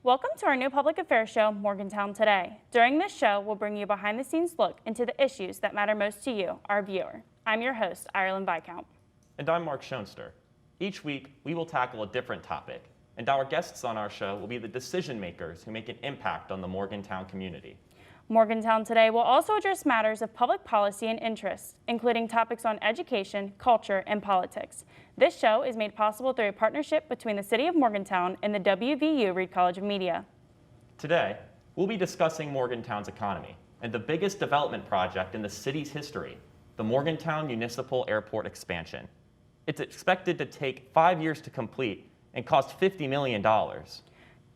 Welcome to our new public affairs show, Morgantown Today. During this show, we'll bring you a behind-the-scenes look into the issues that matter most to you, our viewer. I'm your host, Ireland Viscount. And I'm Mark Schoenster. Each week, we will tackle a different topic, and our guests on our show will be the decision makers who make an impact on the Morgantown community. Morgantown Today will also address matters of public policy and interest, including topics on education, culture, and politics. This show is made possible through a partnership between the City of Morgantown and the WVU Reed College of Media. Today, we'll be discussing Morgantown's economy and the biggest development project in the city's history, the Morgantown Municipal Airport expansion. It's expected to take 5 years to complete and cost $50 million.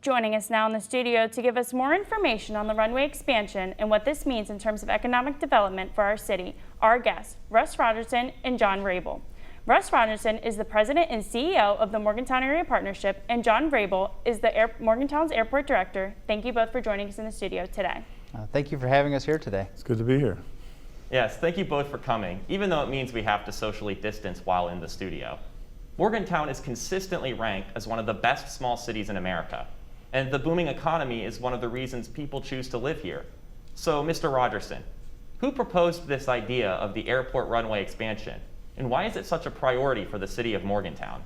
Joining us now in the studio to give us more information on the runway expansion and what this means in terms of economic development for our city are our guests, Russ Rogerson and John Rabel. Russ Rogerson is the president and CEO of the Morgantown Area Partnership, and John Rabel is the Morgantown's airport director. Thank you both for joining us in the studio today. Thank you for having us here today. It's good to be here. Yes, thank you both for coming, even though it means we have to socially distance while in the studio. Morgantown is consistently ranked as one of the best small cities in America, and the booming economy is one of the reasons people choose to live here. So, Mr. Rogerson, who proposed this idea of the airport runway expansion, and why is it such a priority for the city of Morgantown?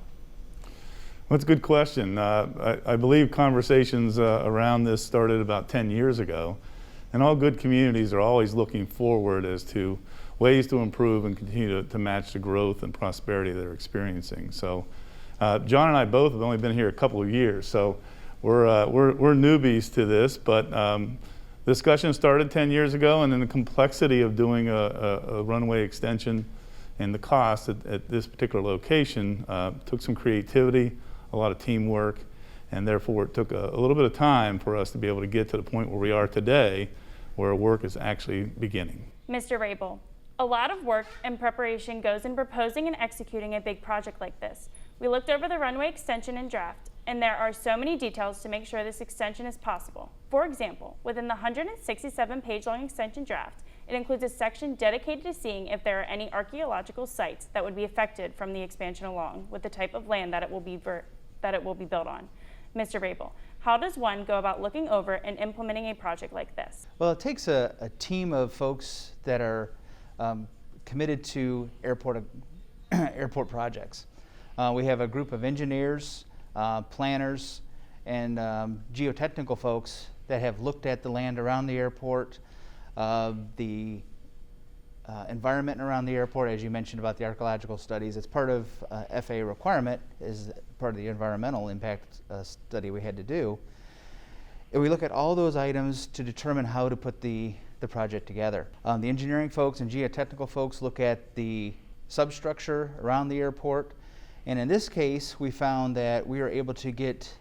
Well, that's a good question. I believe conversations around this started about 10 years ago, and all good communities are always looking forward as to ways to improve and continue to match the growth and prosperity they're experiencing. So, John and I both have only been here a couple of years, so we're newbies to this, but discussion started 10 years ago, and then the complexity of doing a runway extension and the cost at this particular location took some creativity, a lot of teamwork, and therefore it took a little bit of time for us to be able to get to the point where we are today, where work is actually beginning. Mr. Rabel, a lot of work and preparation goes in proposing and executing a big project like this. We looked over the runway extension and draft, and there are so many details to make sure this extension is possible. For example, within the 167-page-long extension draft, it includes a section dedicated to seeing if there are any archaeological sites that would be affected from the expansion along with the type of land that it will be built on. Mr. Rabel, how does one go about looking over and implementing a project like this? Well, it takes a team of folks that are committed to airport projects. We have a group of engineers, planners, and geotechnical folks that have looked at the land around the airport, the environment around the airport, as you mentioned about the archaeological studies. It's part of FAA requirement, is part of the environmental impact study we had to do. And we look at all those items to determine how to put the project together. The engineering folks and geotechnical folks look at the substructure around the airport. And in this case, we found that we were able to get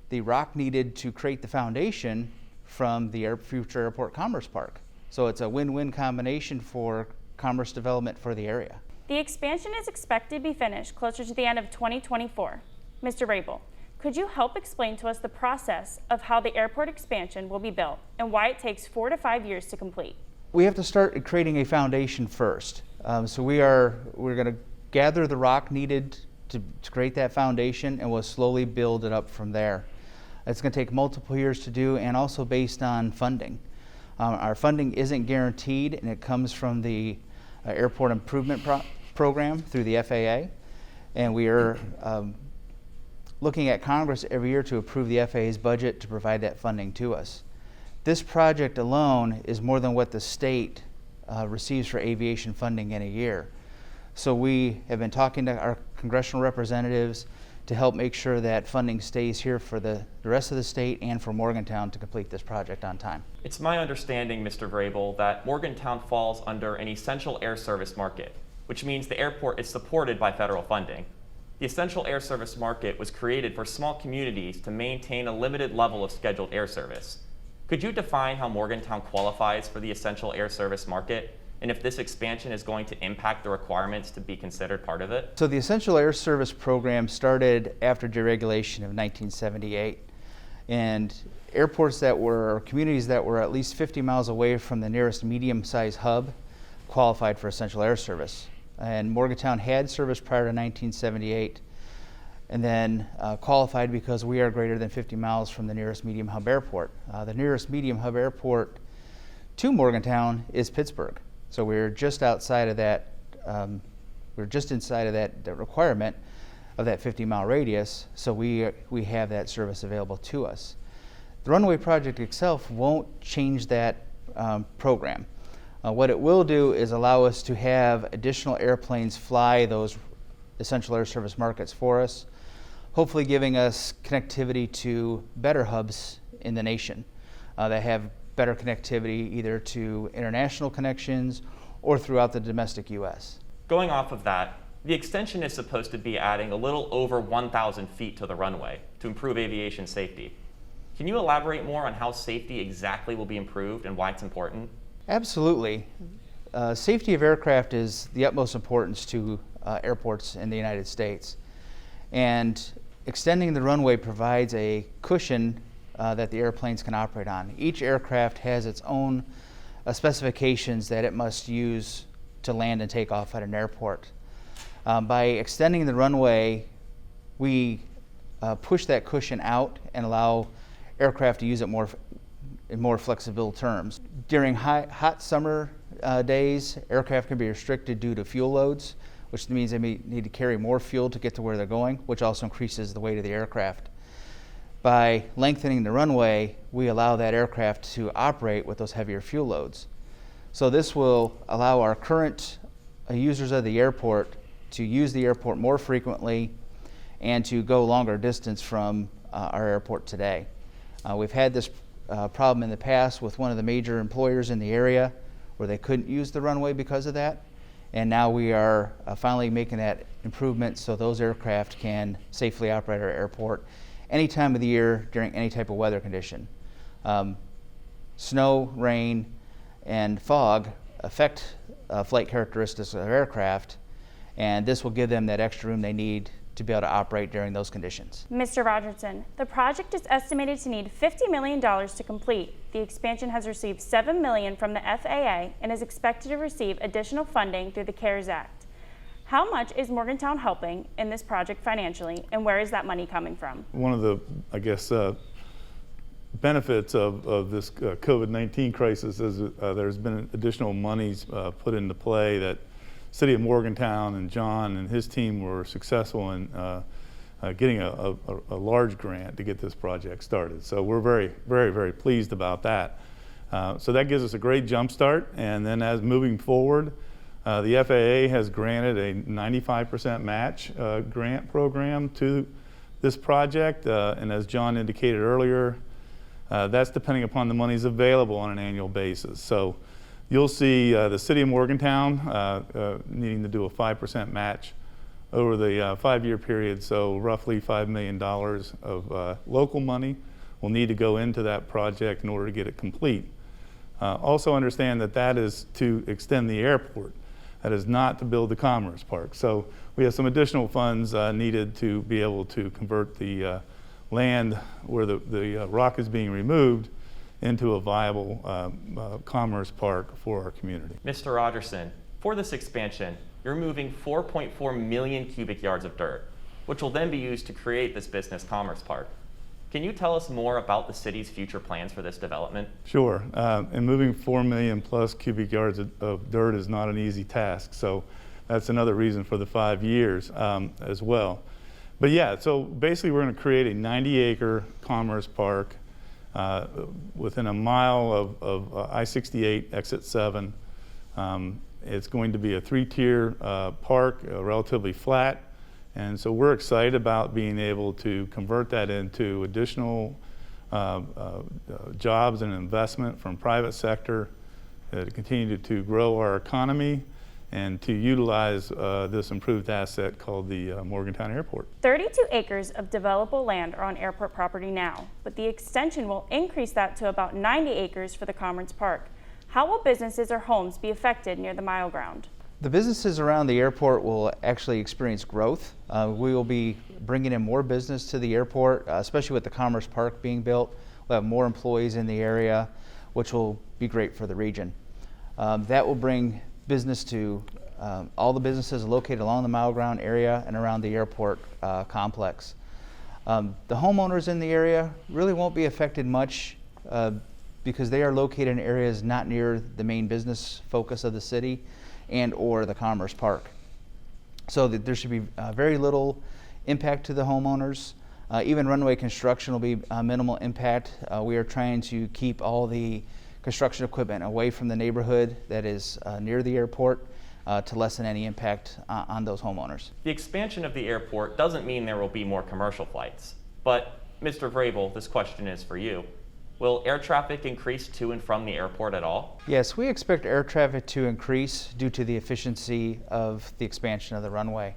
the rock needed to create the foundation from the future airport Commerce Park. So it's a win-win combination for commerce development for the area. The expansion is expected to be finished closer to the end of 2024. Mr. Rabel, could you help explain to us the process of how the airport expansion will be built and why it takes 4 to 5 years to complete? We have to start creating a foundation first. So we're going to gather the rock needed to create that foundation, and we'll slowly build it up from there. It's going to take multiple years to do, and also based on funding. Our funding isn't guaranteed, and it comes from the Airport Improvement Program through the FAA, and we are looking at Congress every year to approve the FAA's budget to provide that funding to us. This project alone is more than what the state receives for aviation funding in a year. So we have been talking to our congressional representatives to help make sure that funding stays here for the rest of the state and for Morgantown to complete this project on time. It's my understanding, Mr. Vrabel, that Morgantown falls under an essential air service market, which means the airport is supported by federal funding. The essential air service market was created for small communities to maintain a limited level of scheduled air service. Could you define how Morgantown qualifies for the essential air service market, and if this expansion is going to impact the requirements to be considered part of it? So the Essential Air Service program started after deregulation of 1978. And airports that were, or communities that were at least 50 miles away from the nearest medium-sized hub qualified for Essential Air Service. And Morgantown had service prior to 1978. and then qualified because we are greater than 50 miles from the nearest medium hub airport. The nearest medium hub airport to Morgantown is Pittsburgh. So we're just outside of that, we're just inside of that requirement of that 50-mile radius, so we have that service available to us. The Runway project itself won't change that program. What it will do is allow us to have additional airplanes fly those essential air service markets for us, hopefully giving us connectivity to better hubs in the nation that have better connectivity either to international connections or throughout the domestic U.S. Going off of that, the extension is supposed to be adding a little over 1,000 feet to the runway to improve aviation safety. Can you elaborate more on how safety exactly will be improved and why it's important? Absolutely. Safety of aircraft is the utmost importance to airports in the United States. And extending the runway provides a cushion that the airplanes can operate on. Each aircraft has its own specifications that it must use to land and take off at an airport. By extending the runway, we push that cushion out and allow aircraft to use it in more flexible terms. During hot summer days, aircraft can be restricted due to fuel loads, which means they may need to carry more fuel to get to where they're going, which also increases the weight of the aircraft. By lengthening the runway, we allow that aircraft to operate with those heavier fuel loads. So this will allow our current users of the airport to use the airport more frequently and to go longer distance from our airport today. We've had this problem in the past with one of the major employers in the area where they couldn't use the runway because of that. And now we are finally making that improvement so those aircraft can safely operate our airport any time of the year during any type of weather condition. Snow, rain, and fog affect flight characteristics of aircraft, and this will give them that extra room they need to be able to operate during those conditions. Mr. Rogerson, the project is estimated to need $50 million to complete. The expansion has received $7 million from the FAA and is expected to receive additional funding through the CARES Act. How much is Morgantown helping in this project financially, and where is that money coming from? One of the, I guess, benefits of this COVID-19 crisis is there's been additional monies put into play that City of Morgantown and John and his team were successful in getting a large grant to get this project started. So we're very, very, very pleased about that. So that gives us a great jump start. And then as moving forward, the FAA has granted a 95% match grant program to this project. And as John indicated earlier, that's depending upon the monies available on an annual basis. So you'll see the City of Morgantown needing to do a 5% match over the 5-year period, so roughly $5 million of local money will need to go into that project in order to get it complete. Also understand that that is to extend the airport. That is not to build the Commerce Park. So we have some additional funds needed to be able to convert the land where the rock is being removed into a viable commerce park for our community. Mr. Rogerson, for this expansion, you're moving 4.4 million cubic yards of dirt, which will then be used to create this business commerce park. Can you tell us more about the city's future plans for this development? Sure, and moving 4 million plus cubic yards of dirt is not an easy task, so that's another reason for the 5 years as well. But yeah, so basically we're going to create a 90-acre commerce park within a mile of I68 exit 7. It's going to be a 3-tier park, relatively flat, and so we're excited about being able to convert that into additional jobs and investment from private sector to continue to grow our economy and to utilize this improved asset called the Morgantown Airport. 32 acres of developable land are on airport property now, but the extension will increase that to about 90 acres for the Commerce Park. How will businesses or homes be affected near the mile ground? The businesses around the airport will actually experience growth. We will be bringing in more business to the airport, especially with the Commerce Park being built. We'll have more employees in the area, which will be great for the region. That will bring business to all the businesses located along the mile ground area and around the airport complex. The homeowners in the area really won't be affected much because they are located in areas not near the main business focus of the city and or the Commerce Park. So that there should be very little impact to the homeowners. Even runway construction will be minimal impact. We are trying to keep all the construction equipment away from the neighborhood that is near the airport to lessen any impact on those homeowners. The expansion of the airport doesn't mean there will be more commercial flights. But, Mr. Vrabel, this question is for you. Will air traffic increase to and from the airport at all? Yes, we expect air traffic to increase due to the efficiency of the expansion of the runway.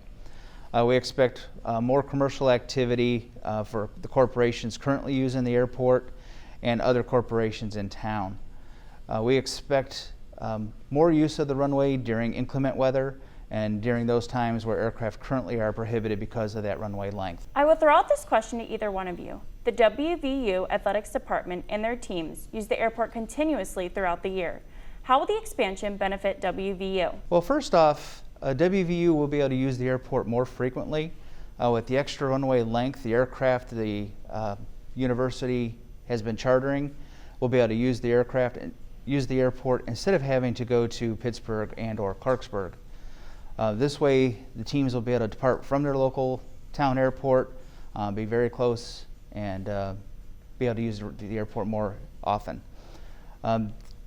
We expect more commercial activity for the corporations currently using the airport and other corporations in town. We expect more use of the runway during inclement weather and during those times where aircraft currently are prohibited because of that runway length. I will throw out this question to either one of you. The WVU Athletics Department and their teams use the airport continuously throughout the year. How will the expansion benefit WVU? Well, first off, WVU will be able to use the airport more frequently. With the extra runway length, the aircraft the university has been chartering will be able to use the aircraft and use the airport instead of having to go to Pittsburgh and or Clarksburg. This way, the teams will be able to depart from their local town airport, be very close, and be able to use the airport more often.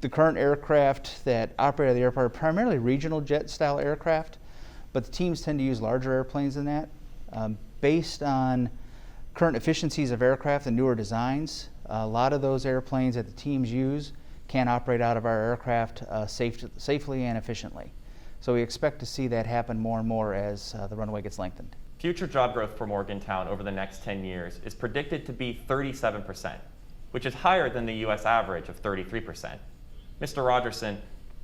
The current aircraft that operate at the airport are primarily regional jet-style aircraft, but the teams tend to use larger airplanes than that. Based on current efficiencies of aircraft and newer designs, a lot of those airplanes that the teams use can operate out of our aircraft safely and efficiently. So we expect to see that happen more and more as the runway gets lengthened. Future job growth for Morgantown over the next 10 years is predicted to be 37%, which is higher than the U.S. average of 33%. Mr. Rogerson,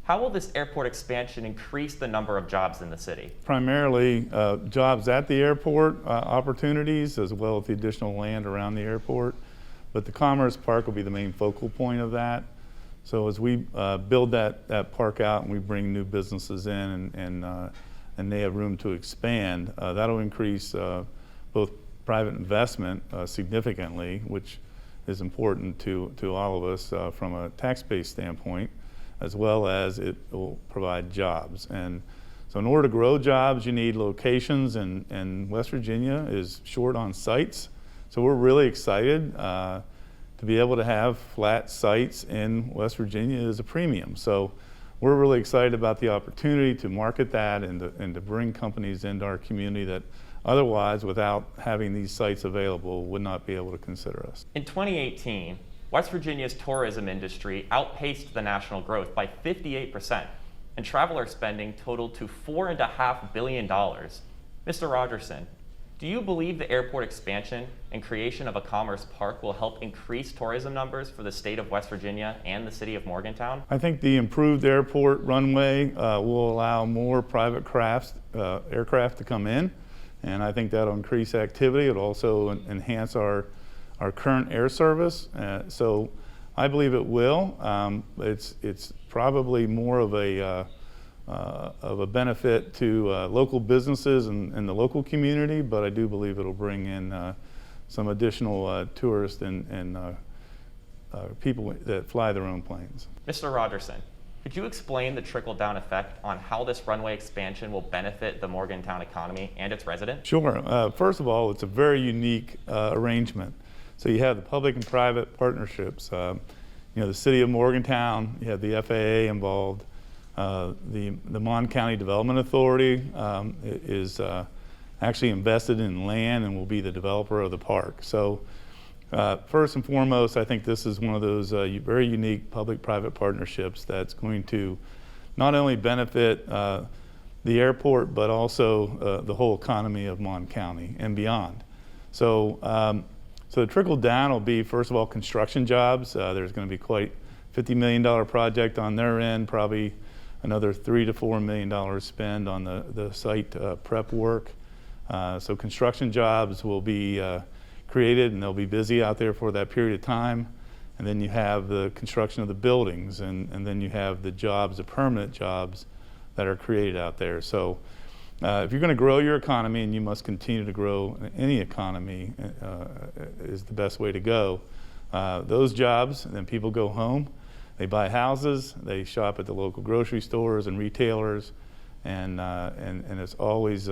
how will this airport expansion increase the number of jobs in the city? Primarily jobs at the airport, opportunities, as well as the additional land around the airport. But the Commerce Park will be the main focal point of that. So as we build that park out and we bring new businesses in and they have room to expand, that'll increase both private investment significantly, which is important to all of us from a tax base standpoint, as well as it will provide jobs. And so in order to grow jobs, you need locations, and West Virginia is short on sites. So we're really excited to be able to have flat sites in West Virginia is a premium. So we're really excited about the opportunity to market that and to bring companies into our community that otherwise, without having these sites available, would not be able to consider us. In 2018, West Virginia's tourism industry outpaced the national growth by 58%, and traveler spending totaled to $4.5 billion. Mr. Rogerson, do you believe the airport expansion and creation of a commerce park will help increase tourism numbers for the state of West Virginia and the city of Morgantown? I think the improved airport runway will allow more private aircraft to come in, and I think that'll increase activity. It'll also enhance our current air service. So I believe it will. It's probably more of a benefit to local businesses and the local community, but I do believe it'll bring in some additional tourists and people that fly their own planes. Mr. Rogerson, could you explain the trickle-down effect on how this runway expansion will benefit the Morgantown economy and its residents? Sure. First of all, it's a very unique arrangement. So you have the public and private partnerships. The City of Morgantown, you have the FAA involved. The Mon County Development Authority is actually invested in land and will be the developer of the park. So first and foremost, I think this is one of those very unique public-private partnerships that's going to not only benefit the airport, but also the whole economy of Mon County and beyond. So the trickle-down will be, first of all, construction jobs. There's going to be quite $50 million project on their end, probably another $3 to $4 million spend on the site prep work. So construction jobs will be created, and they'll be busy out there for that period of time. And then you have the construction of the buildings, and then you have the jobs, the permanent jobs that are created out there. So if you're going to grow your economy, and you must continue to grow any economy, is the best way to go. Those jobs, and then people go home, they buy houses, they shop at the local grocery stores and retailers, and it's always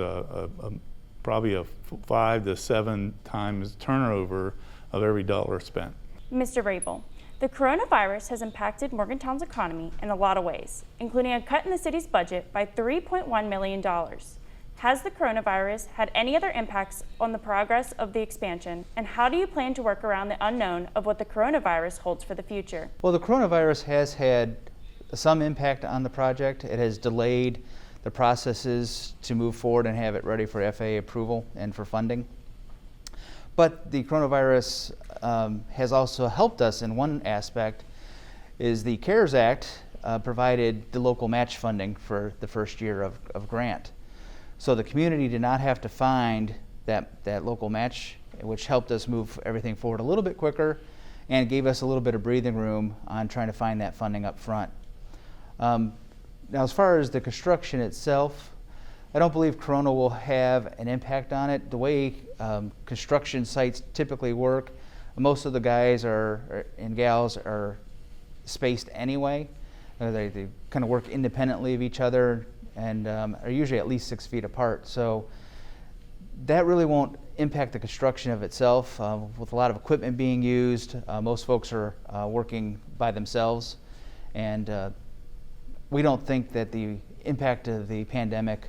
probably a 5 to 7 times turnover of every dollar spent. Mr. Vrabel, the coronavirus has impacted Morgantown's economy in a lot of ways, including a cut in the city's budget by $3.1 million. Has the coronavirus had any other impacts on the progress of the expansion, and how do you plan to work around the unknown of what the coronavirus holds for the future? Well, the coronavirus has had some impact on the project. It has delayed the processes to move forward and have it ready for FAA approval and for funding. But the coronavirus has also helped us in one aspect, is the CARES Act provided the local match funding for the first year of grant. So the community did not have to find that local match, which helped us move everything forward a little bit quicker and gave us a little bit of breathing room on trying to find that funding up front. Now, as far as the construction itself, I don't believe Corona will have an impact on it. The way construction sites typically work, most of the guys and gals are spaced anyway. They kind of work independently of each other and are usually at least 6 feet apart. So that really won't impact the construction of itself. With a lot of equipment being used, most folks are working by themselves, and we don't think that the impact of the pandemic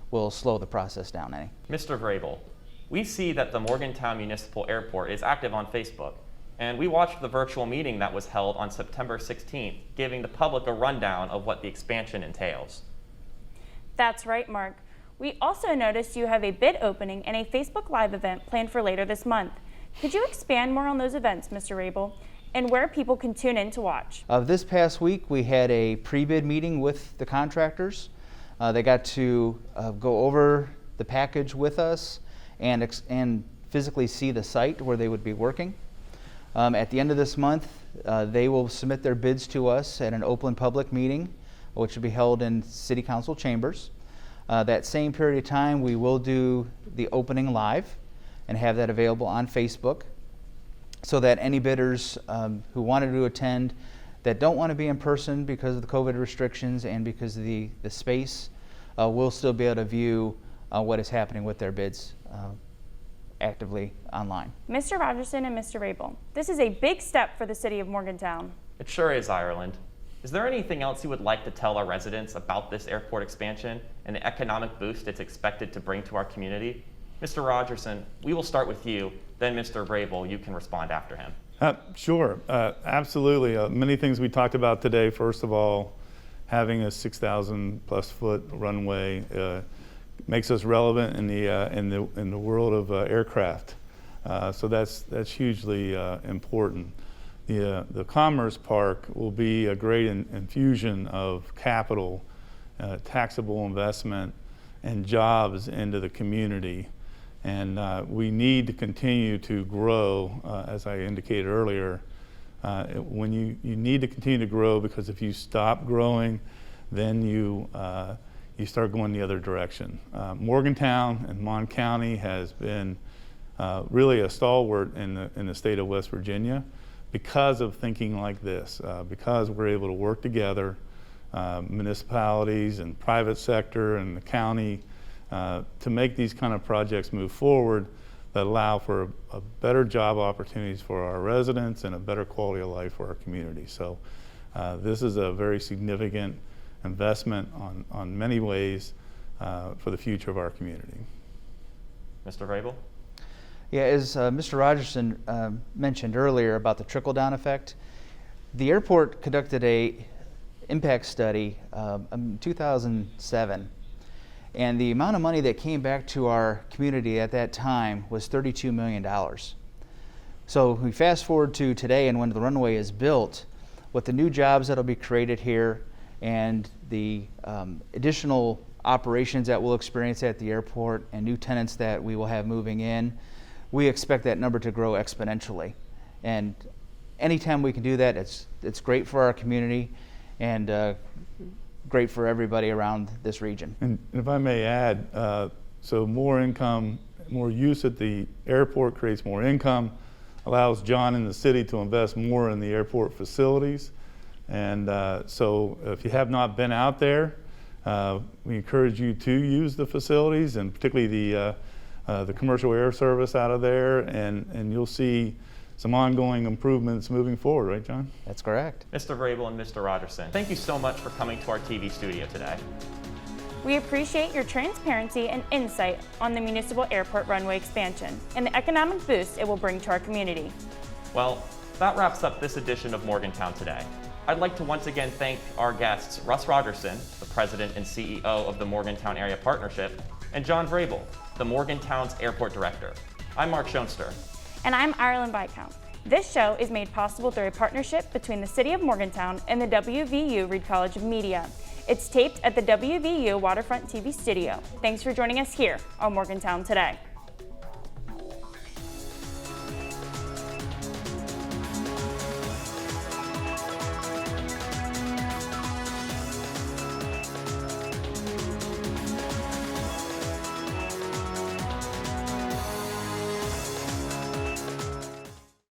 will slow the process down any. Mr. Vrabel, we see that the Morgantown Municipal Airport is active on Facebook, and we watched the virtual meeting that was held on September 16th, giving the public a rundown of what the expansion entails. That's right, Mark. We also noticed you have a bid opening and a Facebook Live event planned for later this month. Could you expand more on those events, Mr. Vrabel, and where people can tune in to watch? This past week, we had a pre-bid meeting with the contractors. They got to go over the package with us and physically see the site where they would be working. At the end of this month, they will submit their bids to us at an open public meeting, which will be held in City Council chambers. That same period of time, we will do the opening live and have that available on Facebook, so that any bidders who wanted to attend that don't want to be in person because of the COVID restrictions and because of the space will still be able to view what is happening with their bids actively online. Mr. Rogerson and Mr. Vrabel, this is a big step for the City of Morgantown. It sure is, Ireland. Is there anything else you would like to tell our residents about this airport expansion and the economic boost it's expected to bring to our community? Mr. Rogerson, we will start with you, then Mr. Vrabel, you can respond after him. Sure, absolutely. Many things we talked about today. First of all, having a 6,000 plus foot runway makes us relevant in the world of aircraft. So that's hugely important. The Commerce Park will be a great infusion of capital, taxable investment, and jobs into the community. And we need to continue to grow, as I indicated earlier. When you need to continue to grow, because if you stop growing, then you start going the other direction. Morgantown and Mon County has been really a stalwart in the state of West Virginia because of thinking like this, because we're able to work together, municipalities and private sector and the county, to make these kind of projects move forward that allow for a better job opportunities for our residents and a better quality of life for our community. So this is a very significant investment on many ways for the future of our community. Mr. Vrabel? Yeah, as Mr. Rogerson mentioned earlier about the trickle-down effect, the airport conducted a impact study in 2007, and the amount of money that came back to our community at that time was $32 million. So we fast forward to today, and when the runway is built, with the new jobs that will be created here and the additional operations that we'll experience at the airport and new tenants that we will have moving in, we expect that number to grow exponentially. And anytime we can do that, it's great for our community. And great for everybody around this region. And if I may add, so more income, more use at the airport creates more income, allows John and the city to invest more in the airport facilities. And so if you have not been out there, we encourage you to use the facilities, and particularly the commercial air service out of there, and you'll see some ongoing improvements moving forward, right, John? That's correct. Mr. Vrabel and Mr. Rogerson, thank you so much for coming to our TV studio today. We appreciate your transparency and insight on the municipal airport runway expansion and the economic boost it will bring to our community. Well, that wraps up this edition of Morgantown Today. I'd like to once again thank our guests, Russ Rogerson, the President and CEO of the Morgantown Area Partnership, and John Vrabel, the Morgantown's Airport Director. I'm Mark Schoenster. And I'm Ireland Viscount. This show is made possible through a partnership between the City of Morgantown and the WVU Reed College of Media. It's taped at the WVU Waterfront TV studio. Thanks for joining us here on Morgantown Today.